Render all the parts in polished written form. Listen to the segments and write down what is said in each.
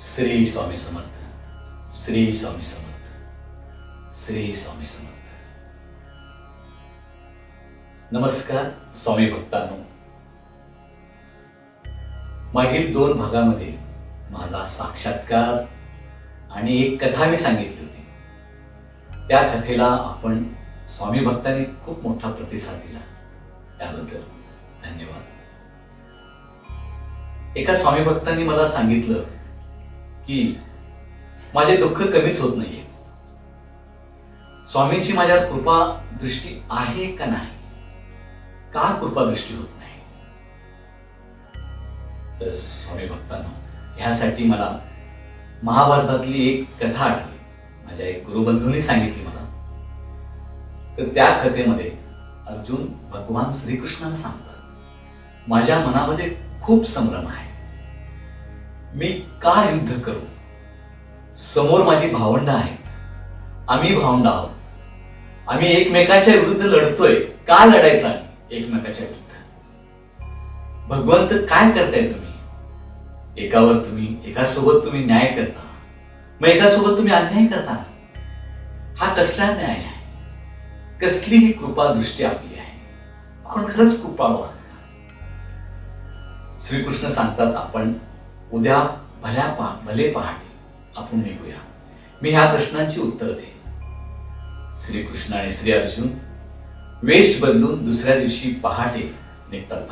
श्री स्वामी समर्थ. श्री स्वामी समर्थ. श्री स्वामी समर्थ. नमस्कार स्वामी भक्तांनो. मागील 2 भागामध्ये माझा साक्षात्कार आणि एक कथा मी सांगितली होती. त्या कथेला आपण स्वामी भक्तांनी खूप मोठा प्रतिसाद दिला, त्याबद्दल धन्यवाद. एका स्वामी भक्तांनी मला सांगितलं की माझे दुःख कमीच होत नाहीये. स्वामींची माझ्यावर कृपा दृष्टी आहे का नाही, का कृपा दृष्टी होत नाही. तर स्वामी भक्तांनो, ह्यासाठी मला महाभारतातली एक कथा आठवली. माझ्या एक गुरुबंधूंनी सांगितली मला. तर त्या कथेमध्ये अर्जुन भगवान श्रीकृष्णाला सांगतात, माझ्या मनामध्ये खूप संभ्रम आहे, मी का युद्ध करू. समोर माझी भावंड आहेत, आम्ही भावंड आहोत, आम्ही एकमेकाच्या विरुद्ध लढतोय. का लढायचं आम्ही एकमेकाच्या विरुद्ध. भगवंत काय करताय तुम्ही. एकासोबत तुम्ही न्याय करता, मग एकासोबत तुम्ही अन्याय करता. हा कसला न्याय आहे, कसली ही कृपा दृष्टी आपली आहे. आपण खरंच कृपाळू आहात. श्रीकृष्ण सांगतात, आपण उद्या भले पहाटे आपण निघूया. मी ह्या प्रश्नांची उत्तर दे. श्रीकृष्ण आणि श्री अर्जुन वेश बदलून दुसऱ्या दिवशी पहाटे निघतात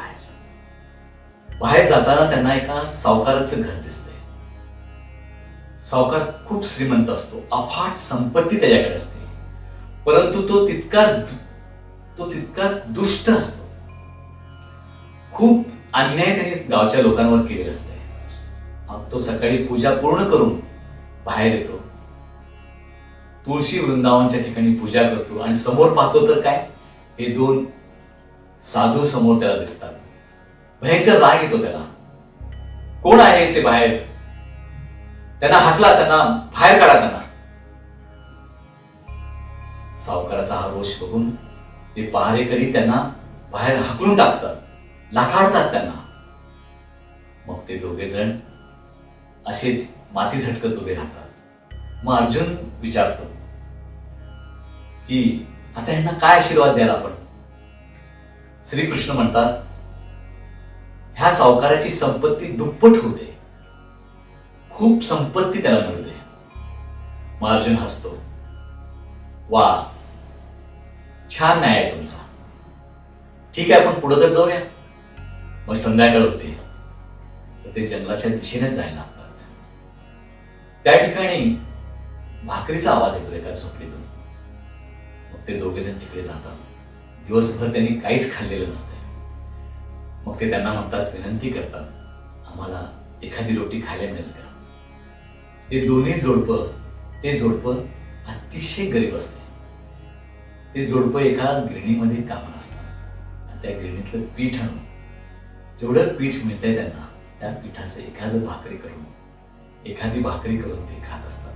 बाहेर जाताना त्यांना एका सावकाराचं घर दिसतंय. सावकार खूप श्रीमंत असतो, अफाट संपत्ती त्याच्याकडे असते, परंतु तो तितकाच दुष्ट असतो. खूप अन्याय त्यांनी गावच्या लोकांवर केलेला असते. आज तो सकाळी पूजा पूर्ण करून बाहेर येतो, तुळशी वृंदावनच्या ठिकाणी पूजा करतो आणि समोर पाहतो तर काय, हे 2 साधू समोर त्याला दिसतात. भयंकर राग येतो त्याला. कोण आहे ते बाहेर, त्यांना हाकला, त्यांना बाहेर काढा त्यांना. सावकाराचा हा रोष बघून ते पहारेकरी त्यांना बाहेर हाकलून टाकतात, लाथाडतात त्यांना. मग ते 2 जण असेच माती झटकत उभे राहतात. मग अर्जुन विचारतो की आता यांना काय आशीर्वाद द्याल आपण. श्रीकृष्ण म्हणतात, ह्या सावकाराची संपत्ती दुप्पट होऊ दे, खूप संपत्ती त्याला मिळू दे. मग अर्जुन हसतो, वा छान न्याय आहे तुमचा, ठीक आहे आपण पुढे तर जाऊया. मग संध्याकाळ होते, तर ते जंगलाच्या दिशेनेच जायला लागतात. त्या ठिकाणी भाकरीचा आवाज येतो एका झोपडीतून. मग ते 2 जण तिकडे जातात. दिवसभर त्यांनी काहीच खाल्लेलं नसते. मग ते त्यांना म्हणतात, विनंती करतात, आम्हाला एखादी रोटी खायला मिळेल का. ते दोन्ही जोडपं अतिशय गरीब असते. ते जोडपं एका गिरणीमध्ये कामाला असतात आणि त्या गिरणीतलं पीठ आणून, जेवढं पीठ मिळतंय त्यांना, त्या पीठाचं एखादी भाकरी करून ते खात असतात.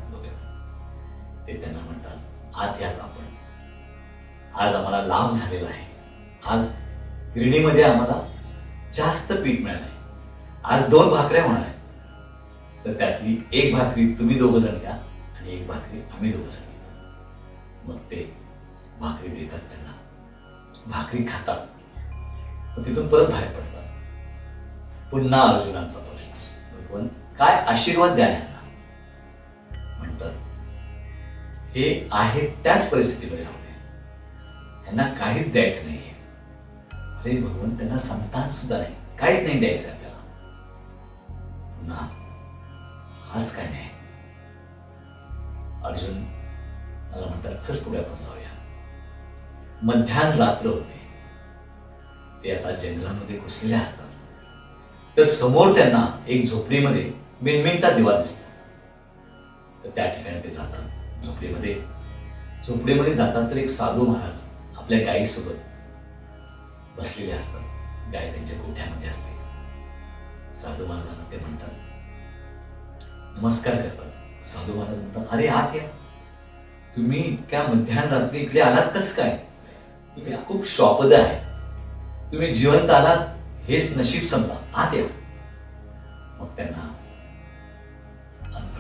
ते त्यांना म्हणतात, आज यात आपण, आज आम्हाला लाभ झालेला आहे. आज गिरणीमध्ये आम्हाला जास्त पीठ मिळालंय. आज 2 भाकऱ्या होणार आहेत, तर त्यातली 1 भाकरी तुम्ही 2 जण घ्या आणि 1 भाकरी आम्ही 2 जण घेतो. मग ते भाकरी देतात त्यांना, भाकरी खातात. मग तिथून परत बाहेर पडतात. पुन्हा अर्जुनांचा प्रश्न, भगवान काय आशीर्वाद द्या यांना. म्हणतात, हे आहेत त्याच परिस्थितीमध्ये राहू दे, यांना काहीच द्यायचं नाहीये. अरे भगवान, त्यांना संतान सुद्धा नाही, काहीच नाही द्यायचं आपल्याला. पुन्हा हाच काय नाही. अर्जुन मला म्हणतात, चल पुढे आपण जाऊया. मध्यान रात्र होते. ते आता जंगलामध्ये घुसलेले असतात. तर समोर त्यांना एक झोपडीमध्ये मिणमिणता दिवा दिसतो. तर त्या ठिकाणी ते जातात. झोपडीमध्ये जातात तर एक साधू महाराज आपल्या गायीसोबत बसलेले असतात. गाय त्यांच्या गोठ्यामध्ये असते. साधू महाराजांना ते म्हणतात, नमस्कार करतात. साधू महाराज म्हणतात, अरे आत या, तुम्ही इतक्या मध्यान रात्री इकडे आलात कसं काय. तुम्ही खूप श्वापद आहे, तुम्ही जिवंत आलात हेच नशीब समजा, आत या. मग त्यांना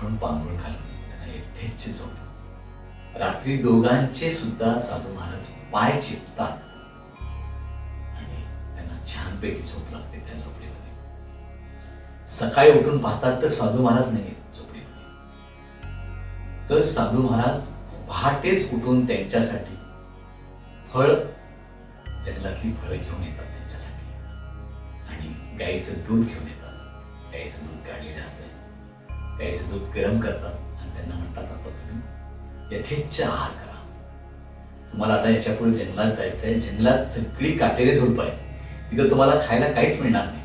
अंथरून पांघरून घालून त्यांना यथेच्छ झोप. रात्री दोघांचे सुद्धा साधू महाराज पाय चिपतात आणि त्यांना छानपैकी झोप लागते त्या झोपडीमध्ये. सकाळी उठून पाहतात तर साधू महाराज नाही झोपडीमध्ये. तर साधू महाराज पहाटेच उठून त्यांच्यासाठी फळ, जंगलातली फळं घेऊन येतात त्यांच्यासाठी आणि गाईचं दूध घेऊन येतात. गाईचं दूध काढलेलं असतं. गाईचं दूध गरम करतात आणि त्यांना म्हणतात, आता तुम्ही यथेच्छ आहार करा. तुम्हाला आता याच्या पुढे जंगलात जायचंय. जंगलात सगळी काटेरी झुडप आहे, तिथं तुम्हाला खायला काहीच मिळणार नाही.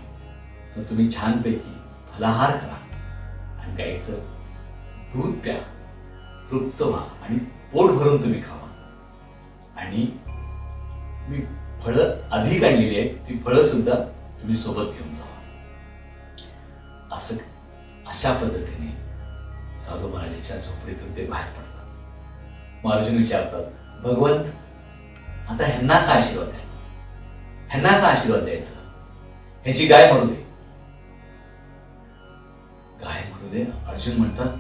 तर तुम्ही छानपैकी फलाहार करा आणि गाईचं दूध प्या, तृप्त व्हा आणि पोट भरून तुम्ही खावा. आणि मी फळं अधिक आणलेली आहेत, ती फळं सुद्धा तुम्ही सोबत घेऊन जावा. अशा पद्धतीने साधू महाराजांच्या झोपडीतून ते बाहेर पडतात. मग अर्जुन विचारतात, भगवंत आता ह्यांना काय आशीर्वाद द्यायला, ह्यांना काय आशीर्वाद द्यायचं? ह्याची गाय म्हणू दे, गाय म्हणू दे. अर्जुन म्हणतात,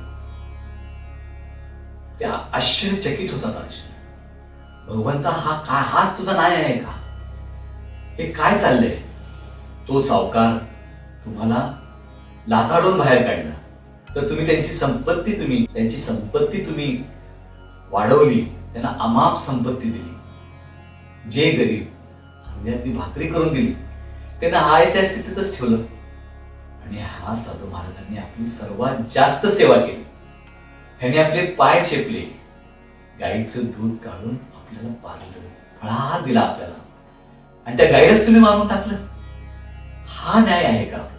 त्या आश्चर्यचकित होतात अर्जुन. भगवंता हाच तुझा न्याय आहे का? हे काय चाललंय? तो सावकार तुम्हाला लाथाडून बाहेर काढलं, तर तुम्ही त्यांची संपत्ती तुम्ही वाढवली, त्यांना अमाप संपत्ती दिली. जे गरीब ती भाकरी करून दिली, त्यांना हाय त्या स्थितीतच ठेवलं. आणि हा साधू महाराजांनी आपली सर्वात जास्त सेवा केली. ह्याने आपले पाय चेपले, गाईचं दूध काढून आपल्याला पाजलं, फळाहार दिला आपल्याला, आणि त्या गाईलाच तुम्ही मारून टाकलं. हा न्याय आहे का आपला?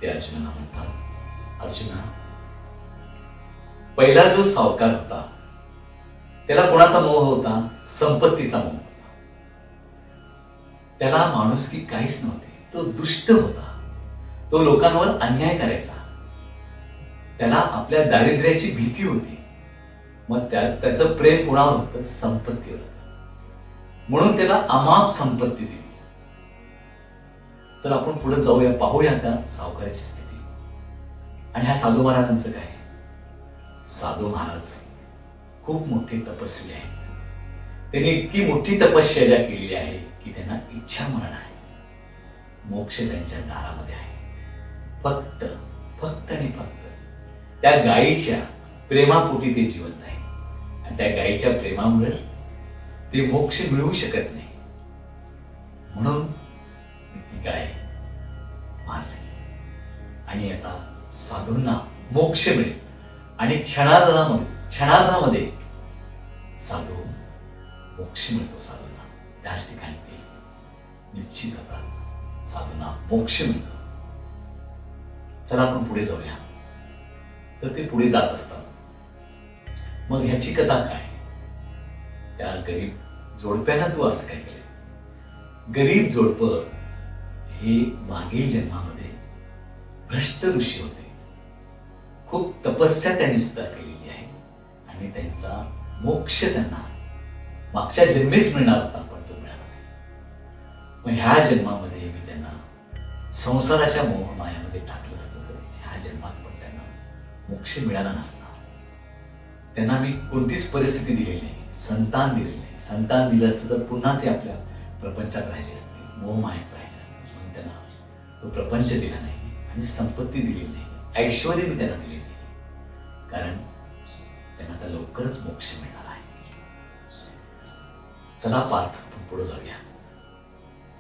ते अर्जुनाला म्हणतात, अर्जुना, पहिला जो सावकार होता त्याला कोणाचा मोह होता? संपत्तीचा मोह होता. त्याला माणुसकी काहीच नव्हती. तो दुष्ट होता. तो लोकांवर अन्याय करायचा. त्याला आपल्या दारिद्र्याची भीती होती. मग त्याचं प्रेम कोणावर होतं? संपत्तीवर. म्हणून त्याला अमाप संपत्ती दिली. तर आपण पुढे जाऊया, पाहूया त्या सावकाराची स्थिती. आणि ह्या साधू महाराजांचं काय? साधू महाराज खूप मोठे तपस्वी आहेत. त्यांनी इतकी मोठी तपश्चर्या केलेली आहे की त्यांना इच्छा मरण आहे. मोक्ष त्यांच्या दारामध्ये आहे. फक्त आणि फक्त त्या गायीच्या प्रेमापोटी ते जिवंत आहे. आणि त्या गायीच्या प्रेमामुळे ते मोक्ष मिळवू शकत नाही. म्हणून ती गाय मारली. आणि आता साधूंना मोक्ष मिळेल. आणि क्षणार्धामध्ये साधू मोक्ष मिळतो साधूंना. त्याच ठिकाणी ते निश्चित होतात. साधूंना मोक्ष मिळतो. चला आपण पुढे जाऊया. तर ते पुढे जात असतात. मग ह्याची कथा काय? त्या गरीब जोडप्यानं तू असं काय केलं? गरीब जोडप हे मागील जन्मामध्ये भ्रष्ट ऋषी होते. खूप तपस्या त्यांनी सुद्धा केलेली आहे. आणि त्यांचा मोक्ष त्यांना मागच्या जन्मीच मिळणार होता, पण तो मिळाला नाही. मग ह्या जन्मामध्ये मी त्यांना संसाराच्या मोहमायामध्ये टाकलं असतं तर ह्या जन्मात पण त्यांना मोक्ष मिळाला नसता. त्यांना मी कोणतीच परिस्थिती दिलेली नाही, संतान दिलेलं नाही. संतान दिलं असतं तर पुन्हा ते आपल्या प्रपंचात राहिले असते, मोहमायात राहिले असते. म्हणून त्यांना तो प्रपंच दिला नाही आणि संपत्ती दिली नाही, ऐश्वर मी त्यांना दिले नाही. कारण त्यांना आता लवकरच मोक्ष मिळणार आहे. चला पार्थ, आपण पुढे जाऊया.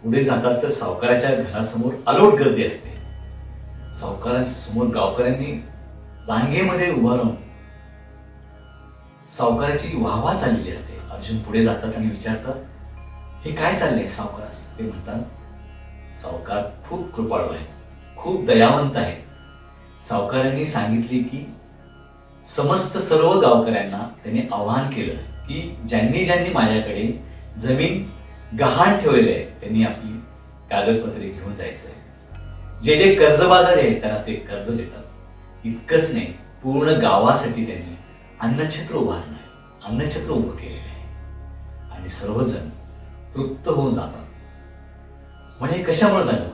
पुढे जातात तर सावकाराच्या घरासमोर अलोट गर्दी असते. सावकारासमोर गावकऱ्यांनी रांगेमध्ये उभा राहून सावकाराची वाहवा चाललेली असते. अर्जुन पुढे जातात आणि विचारतात, हे काय चाललंय सावकारास? ते म्हणतात, सावकार खूप कृपाळू आहेत, खूप दयावंत आहेत. सावकारांनी सांगितले की समस्त सर्व गावकऱ्यांना त्यांनी आवाहन केलं की ज्यांनी माझ्याकडे जमीन गहाण ठेवलेले आहे त्यांनी आपली कागदपत्रे घेऊन जायचंय. जे कर्जबाजारी आहेत त्यांना ते कर्ज देतात. इतकंच नाही, पूर्ण गावासाठी त्यांनी अन्नछत्र उभं केलेलं आहे. आणि सर्वजण तृप्त होऊन जातात. म्हणे कशामुळे झालं?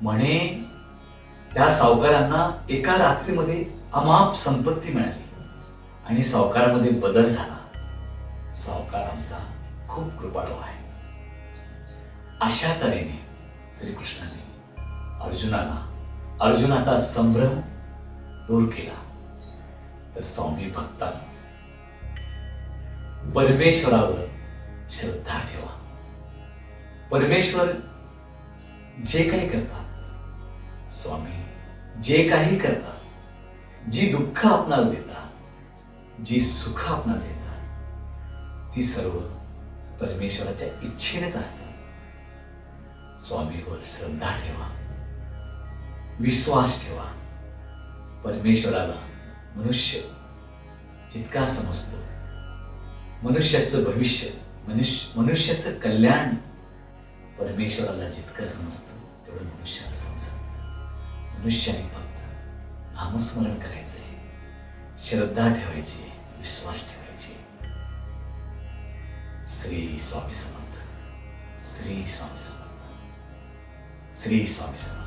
म्हणे त्या सावकारांना एका रात्रीमध्ये अमाप संपत्ती मिळाली आणि सावकारामध्ये बदल झाला. सावकार आमचा खूप कृपाळू आहे. अशा तऱ्हेने श्रीकृष्णाने अर्जुनाचा संभ्रम दूर केला. तर स्वामी भक्तांना परमेश्वरावर श्रद्धा ठेवा. परमेश्वर जे काही करतात, स्वामी जे काही करतात, जी दुःख आपणाला देतात, जी सुख आपणाला देतात, ती सर्व परमेश्वराच्या इच्छेनेच असतात. स्वामीवर श्रद्धा ठेवा, विश्वास ठेवा. परमेश्वराला मनुष्य जितका समजतो, मनुष्याचं भविष्य, मनुष्याचं कल्याण परमेश्वराला जितकं समजतं तेवढं मनुष्याला समजत. मनुष्याने फक्त नामस्मरण करायचंय, श्रद्धा ठेवायची, विश्वास ठेवायची. श्री स्वामी समर्थ, श्री स्वामी समर्थ, श्री स्वामी समर्थ.